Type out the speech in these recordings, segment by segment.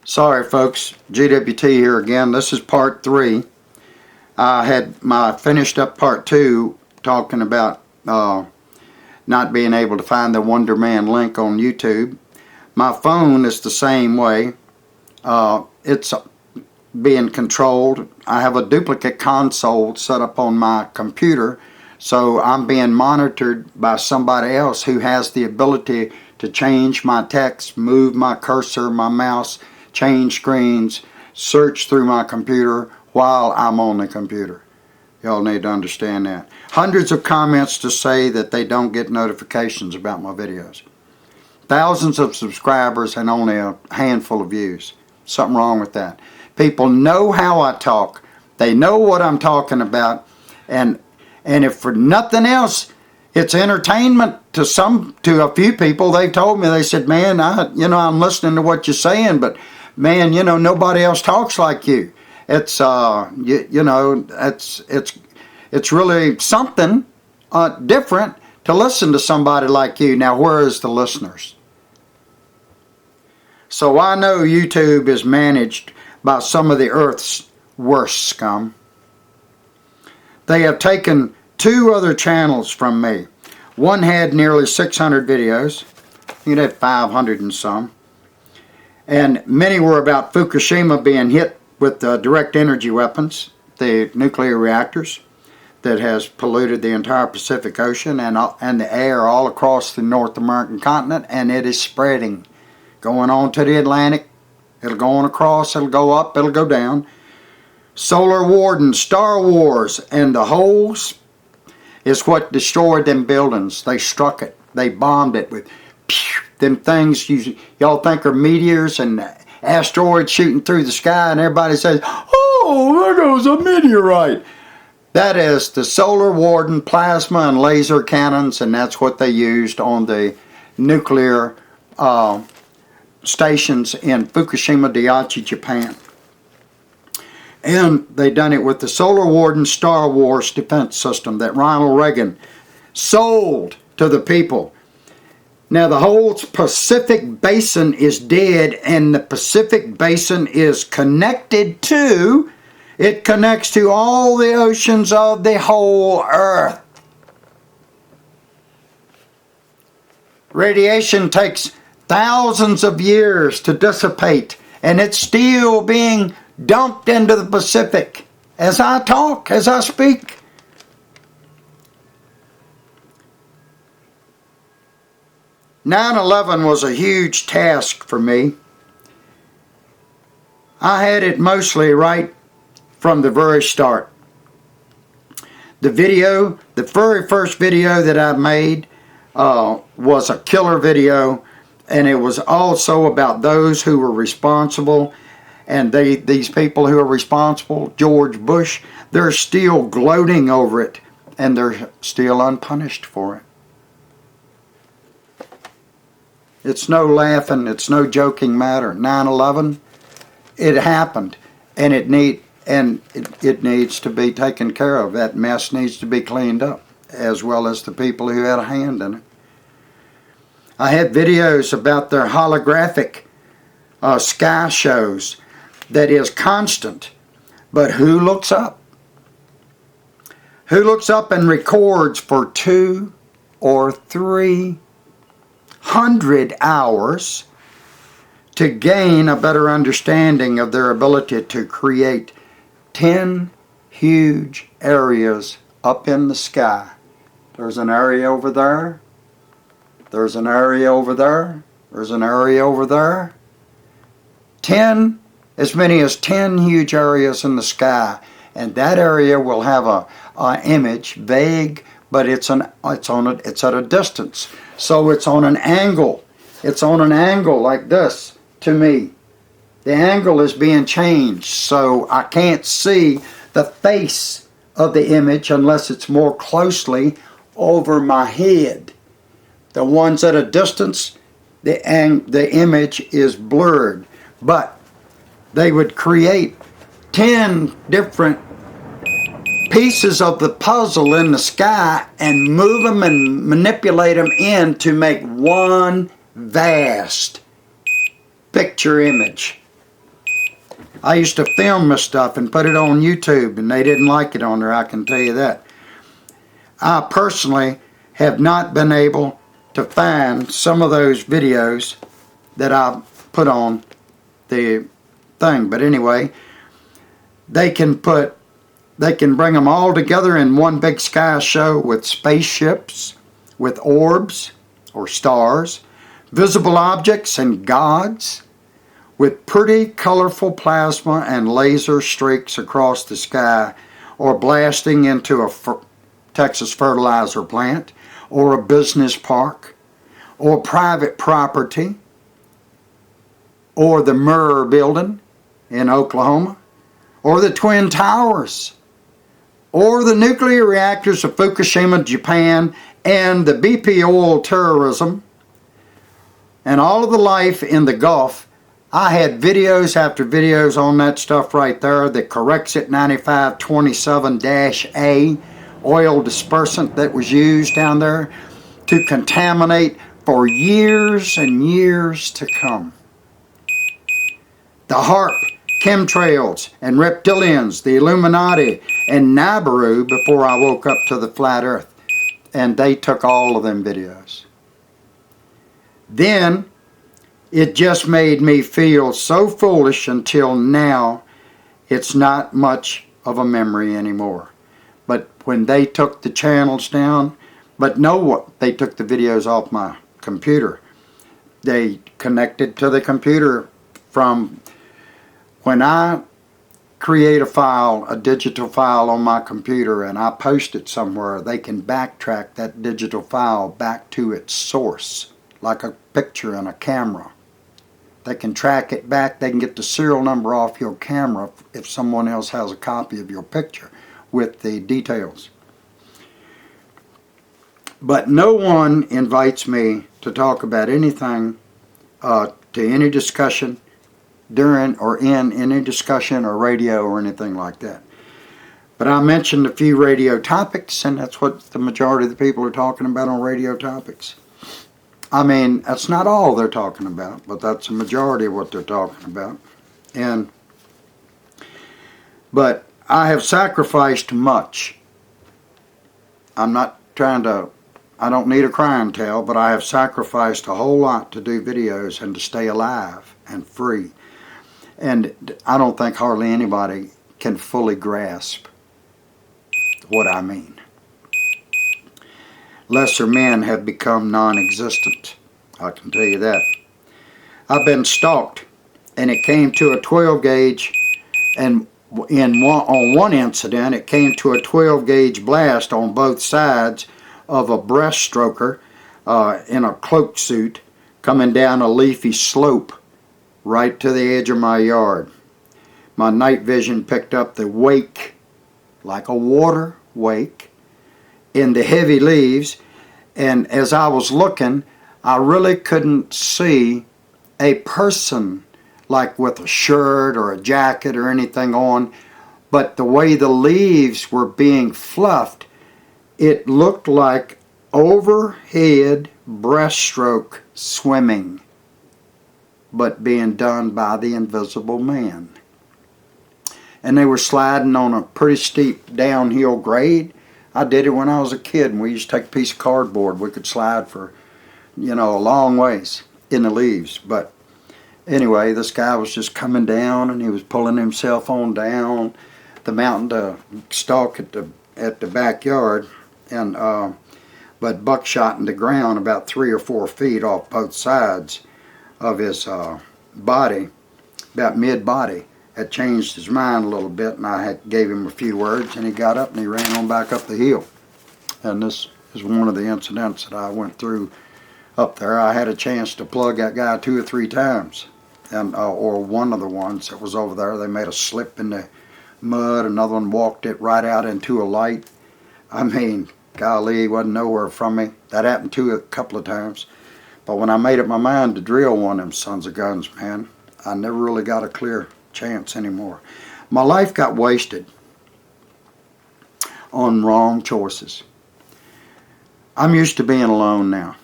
Sorry folks, GWT here again. This is part 3. I had finished up part 2 talking about not being able to find the Wonder Man link on YouTube. My phone is the same way. It's being controlled. I have a duplicate console set up on my computer, so I'm being monitored by somebody else who has the ability to change my text, move my cursor, my mouse, change screens, search through my computer while I'm on the computer. Y'all need to understand that. Hundreds of comments to say that they don't get notifications about my videos. Thousands of subscribers and only a handful of views. Something wrong with that. People know how I talk. They know what I'm talking about. And if for nothing else, it's entertainment to a few people. They told me, they said, man, I'm listening to what you're saying, but man, nobody else talks like you. It's it's really something different to listen to somebody like you. Now, where is the listeners? So I know YouTube is managed by some of the earth's worst scum. They have taken 2 other channels from me. One had nearly 600 videos. It had 500 and some. And many were about Fukushima being hit with direct energy weapons, the nuclear reactors that has polluted the entire Pacific Ocean and the air all across the North American continent, and it is spreading, going on to the Atlantic. It'll go on across, it'll go up, it'll go down. Solar Warden, Star Wars, and the holes is what destroyed them buildings. They struck it. They bombed it with them things y'all think are meteors and asteroids shooting through the sky, and everybody says, oh, there goes a meteorite. That is the Solar Warden plasma and laser cannons, and that's what they used on the nuclear stations in Fukushima Daiichi, Japan. And they done it with the Solar Warden Star Wars defense system that Ronald Reagan sold to the people. Now the whole Pacific Basin is dead, and the Pacific Basin is connected to, it connects to all the oceans of the whole earth. Radiation takes thousands of years to dissipate, and it's still being dumped into the Pacific as I talk, as I speak. "9/11 was a huge task for me. I had it mostly right from the very start. The very first video that I made was a killer video, and it was also about those who were responsible. And these people who are responsible, George Bush, they're still gloating over it, and they're still unpunished for it. It's no laughing, it's no joking matter. 9/11, it happened, and it needs to be taken care of. That mess needs to be cleaned up, as well as the people who had a hand in it. I had videos about their holographic sky shows that is constant, but who looks up? Who looks up and records for 200 or 300 hours to gain a better understanding of their ability to create 10 huge areas up in the sky? There's an area over there. There's an area over there. There's an area over there. As many as 10 huge areas in the sky, and that area will have a image, vague, but it's at a distance, so it's on an angle. It's on an angle like this to me. The angle is being changed, so I can't see the face of the image unless it's more closely over my head. The ones at a distance, the image is blurred, but they would create 10 different pieces of the puzzle in the sky and move them and manipulate them in to make one vast picture image. I used to film this stuff and put it on YouTube, and they didn't like it on there, I can tell you that. I personally have not been able to find some of those videos that I put on the thing. But anyway, they can bring them all together in one big sky show with spaceships, with orbs or stars, visible objects and gods, with pretty colorful plasma and laser streaks across the sky, or blasting into a Texas fertilizer plant, or a business park, or private property, or the Murrah building in Oklahoma, or the Twin Towers, or the nuclear reactors of Fukushima, Japan, and the BP oil terrorism, and all of the life in the Gulf. I had videos after videos on that stuff right there. The Corexit 9527-A oil dispersant that was used down there to contaminate for years and years to come. The HAARP, chemtrails, and reptilians, the Illuminati, and Nibiru before I woke up to the flat earth. And they took all of them videos. Then it just made me feel so foolish until now it's not much of a memory anymore. But when they took the channels down, but know what? They took the videos off my computer. They connected to the computer from when I create a file, a digital file on my computer, and I post it somewhere, they can backtrack that digital file back to its source, like a picture in a camera. They can track it back. They can get the serial number off your camera if someone else has a copy of your picture with the details. But no one invites me to talk about anything, to any discussion, during or in any discussion or radio or anything like that. But I mentioned a few radio topics, and that's what the majority of the people are talking about on radio topics. I mean, that's not all they're talking about, but that's a majority of what they're talking about. But I have sacrificed much. I'm not trying to, I don't need a crying tale, but I have sacrificed a whole lot to do videos and to stay alive and free. And I don't think hardly anybody can fully grasp what I mean. Lesser men have become non-existent. I can tell you that. I've been stalked, and it came to a 12 gauge, and on one incident it came to a 12 gauge blast on both sides of a breaststroker in a cloak suit coming down a leafy slope right to the edge of my yard. My night vision picked up the wake, like a water wake, in the heavy leaves, and as I was looking, I really couldn't see a person like with a shirt or a jacket or anything on, but the way the leaves were being fluffed, it looked like overhead breaststroke swimming, but being done by the invisible man. And they were sliding on a pretty steep downhill grade. I did it when I was a kid, and we used to take a piece of cardboard. We could slide for, a long ways in the leaves. But anyway, this guy was just coming down, and he was pulling himself on down the mountain to stalk at the backyard, and but buckshot in the ground about 3 or 4 feet off both sides of his body, about mid-body. Had changed his mind a little bit, and I gave him a few words, and he got up and he ran on back up the hill. And this is one of the incidents that I went through up there. I had a chance to plug that guy 2 or 3 times, and or one of the ones that was over there, they made a slip in the mud. Another one walked it right out into a light. I mean, golly, he wasn't nowhere from me. That happened to a couple of times. But when I made up my mind to drill one of them sons of guns, man, I never really got a clear chance anymore. My life got wasted on wrong choices. I'm used to being alone now.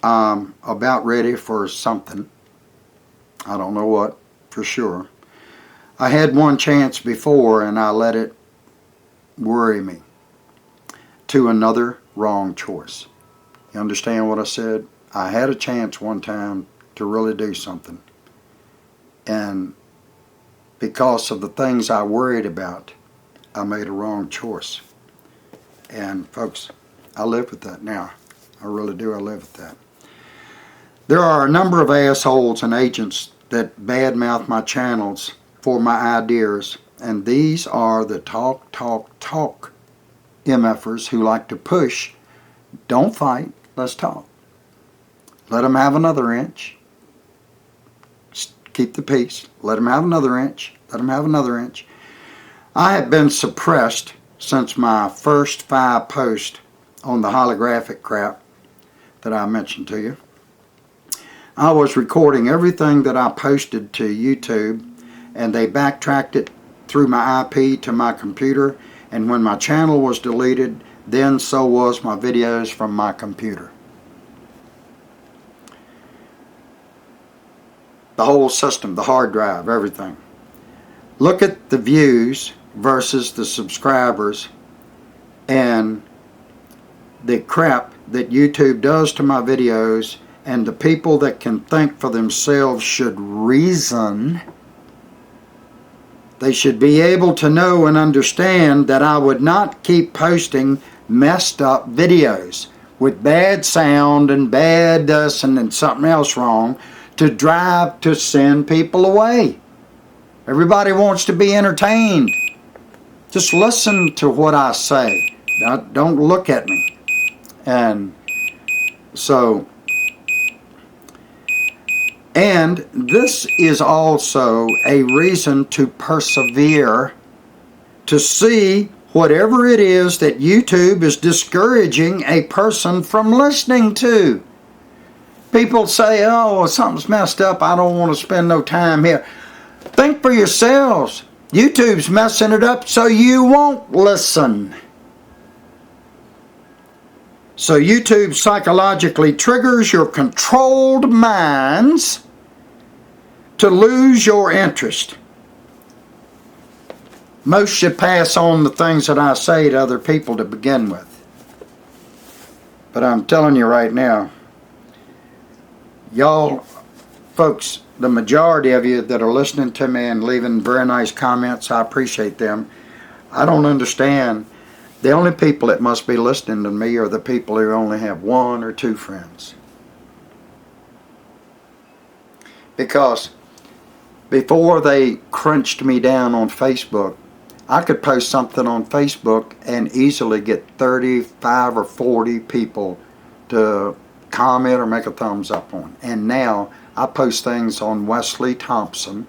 I'm about ready for something. I don't know what for sure. I had one chance before and I let it worry me to another wrong choice. You understand what I said? I had a chance one time to really do something. And because of the things I worried about, I made a wrong choice. And folks, I live with that now. I really do. I live with that. There are a number of assholes and agents that badmouth my channels for my ideas, and these are the talk MFers who like to push. Don't fight, let's talk. Let them have another inch. Keep the peace. Let them have another inch. Let them have another inch. I have been suppressed since my first 5 posts on the holographic crap that I mentioned to you. I was recording everything that I posted to YouTube, and they backtracked it through my IP to my computer, and when my channel was deleted, then so was my videos from my computer. The whole system, the hard drive, everything. Look at the views versus the subscribers and the crap that YouTube does to my videos, and the people that can think for themselves should reason. They should be able to know and understand that I would not keep posting messed up videos with bad sound and bad this and something else wrong to send people away. Everybody wants to be entertained. Just listen to what I say. Don't look at me. And so, and this is also a reason to persevere, to see whatever it is that YouTube is discouraging a person from listening to. People say, oh, something's messed up, I don't want to spend no time here. Think for yourselves. YouTube's messing it up so you won't listen. So YouTube psychologically triggers your controlled minds to lose your interest. Most should pass on the things that I say to other people to begin with. But I'm telling you right now, y'all folks, the majority of you that are listening to me and leaving very nice comments, I appreciate them. I don't understand. The only people that must be listening to me are the people who only have 1 or 2 friends. Because before they crunched me down on Facebook, I could post something on Facebook and easily get 35 or 40 people to comment or make a thumbs up on. And now I post things on Wesley Thompson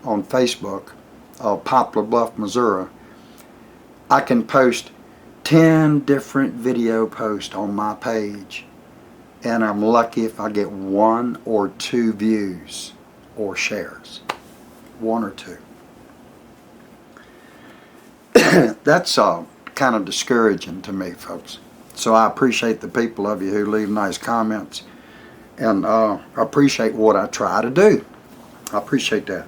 on Facebook of Poplar Bluff, Missouri. I can post 10 different video posts on my page, and I'm lucky if I get 1 or 2 views or shares. 1 or 2. That's kind of discouraging to me, folks. So I appreciate the people of you who leave nice comments, and appreciate what I try to do. I appreciate that.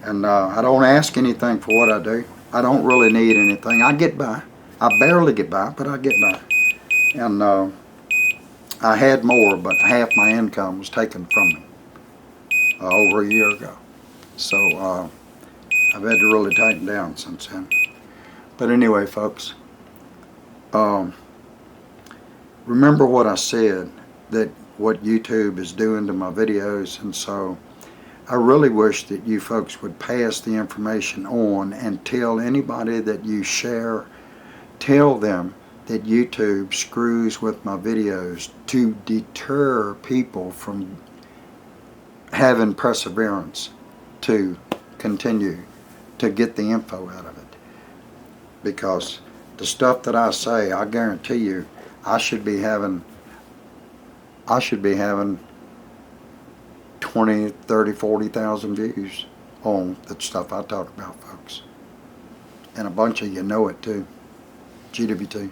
And I don't ask anything for what I do. I don't really need anything. I get by. I barely get by, but I get by. And I had more, but half my income was taken from me over a year ago. So I've had to really tighten down since then. But anyway, folks, remember what I said, that what YouTube is doing to my videos, and so I really wish that you folks would pass the information on and tell anybody that you share, tell them that YouTube screws with my videos to deter people from having perseverance to continue to get the info out of it. Because the stuff that I say, I guarantee you, I should be having 20, 30, 40,000 views on the stuff I talk about, folks. And a bunch of you know it too. GWT.